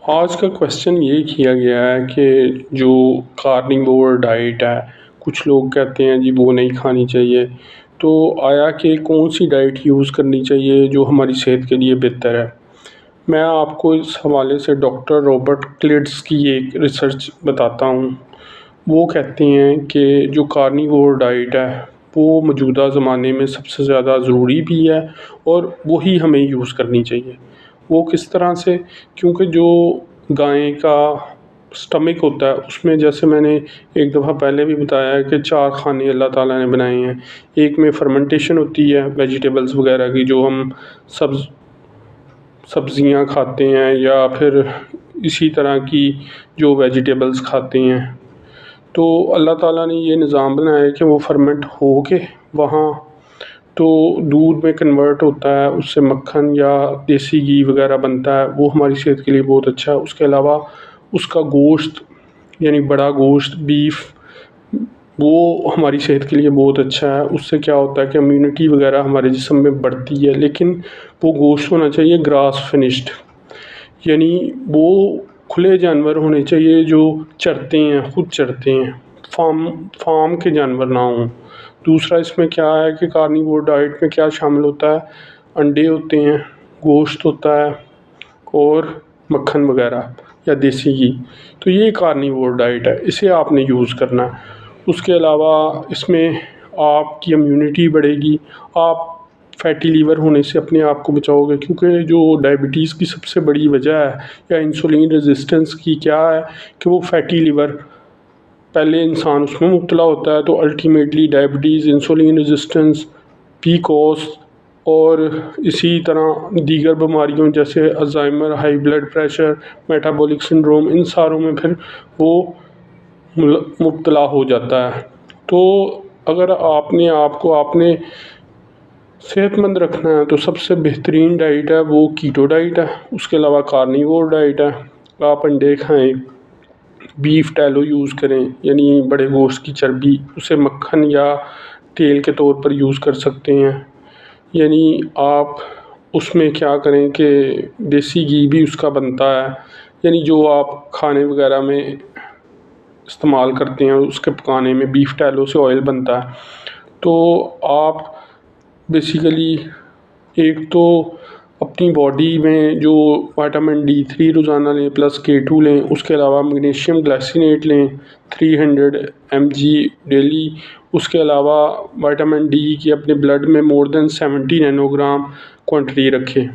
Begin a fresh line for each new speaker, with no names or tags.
آج کا کویشچن یہ کیا گیا ہے کہ جو کارنیور ڈائٹ ہے کچھ لوگ کہتے ہیں جی وہ نہیں کھانی چاہیے، تو آیا کہ کون سی ڈائٹ یوز کرنی چاہیے جو ہماری صحت کے لیے بہتر ہے؟ میں آپ کو اس حوالے سے ڈاکٹر رابرٹ کلٹس کی ایک ریسرچ بتاتا ہوں۔ وہ کہتے ہیں کہ جو کارنیور ڈائٹ ہے وہ موجودہ زمانے میں سب سے زیادہ ضروری بھی ہے اور وہی ہمیں یوز کرنی چاہیے۔ وہ کس طرح سے؟ کیونکہ جو گائے کا سٹمک ہوتا ہے اس میں، جیسے میں نے ایک دفعہ پہلے بھی بتایا ہے کہ 4 خانے اللہ تعالیٰ نے بنائے ہیں۔ ایک میں فرمنٹیشن ہوتی ہے ویجیٹیبلز وغیرہ کی، جو ہم سبزیاں کھاتے ہیں یا پھر اسی طرح کی جو ویجیٹیبلز کھاتے ہیں، تو اللہ تعالیٰ نے یہ نظام بنایا ہے کہ وہ فرمنٹ ہو کے وہاں تو دودھ میں کنورٹ ہوتا ہے، اس سے مکھن یا دیسی گھی وغیرہ بنتا ہے، وہ ہماری صحت کے لیے بہت اچھا ہے۔ اس کے علاوہ اس کا گوشت یعنی بڑا گوشت بیف، وہ ہماری صحت کے لیے بہت اچھا ہے۔ اس سے کیا ہوتا ہے کہ امیونٹی وغیرہ ہمارے جسم میں بڑھتی ہے، لیکن وہ گوشت ہونا چاہیے گراس فنشڈ، یعنی وہ کھلے جانور ہونے چاہیے جو چرتے ہیں، خود چرتے ہیں، فارم کے جانور نہ ہوں۔ دوسرا اس میں کیا ہے کہ کارنیور ڈائٹ میں کیا شامل ہوتا ہے؟ انڈے ہوتے ہیں، گوشت ہوتا ہے اور مکھن وغیرہ یا دیسی گھی، تو یہ کارنیور ڈائٹ ہے، اسے آپ نے یوز کرنا ہے۔ اس کے علاوہ اس میں آپ کی امیونٹی بڑھے گی، آپ فیٹی لیور ہونے سے اپنے آپ کو بچاؤ گے، کیونکہ جو ڈائبٹیز کی سب سے بڑی وجہ ہے یا انسولین ریزسٹنس کی کیا ہے کہ وہ فیٹی لیور، پہلے انسان اس میں مبتلا ہوتا ہے تو ultimately diabetes, insulin resistance, PCOS اور اسی طرح دیگر بیماریوں جیسے Alzheimer, high blood pressure, metabolic syndrome, ان ساروں میں پھر وہ مبتلا ہو جاتا ہے۔ تو اگر آپ نے صحت مند رکھنا ہے تو سب سے بہترین ڈائٹ ہے وہ کیٹو ڈائٹ ہے۔ اس کے علاوہ کارنیور ڈائٹ ہے، آپ انڈے کھائیں، بیف ٹیلو یوز کریں یعنی بڑے گوشت کی چربی، اسے مکھن یا تیل کے طور پر یوز کر سکتے ہیں، یعنی آپ اس میں کیا کریں کہ دیسی گھی بھی اس کا بنتا ہے، یعنی جو آپ کھانے وغیرہ میں استعمال کرتے ہیں اس کے پکانے میں بیف ٹیلو سے آئل بنتا ہے۔ تو آپ بیسیکلی ایک تو اپنی باڈی میں جو وٹامن D3 روزانہ لیں پلس K2 لیں، اس کے علاوہ میگنیشیم گلائسینیٹ لیں 300 mg ڈیلی، اس کے علاوہ وٹامن D کی اپنے بلڈ میں more than 70 Nano gram quantity رکھیں۔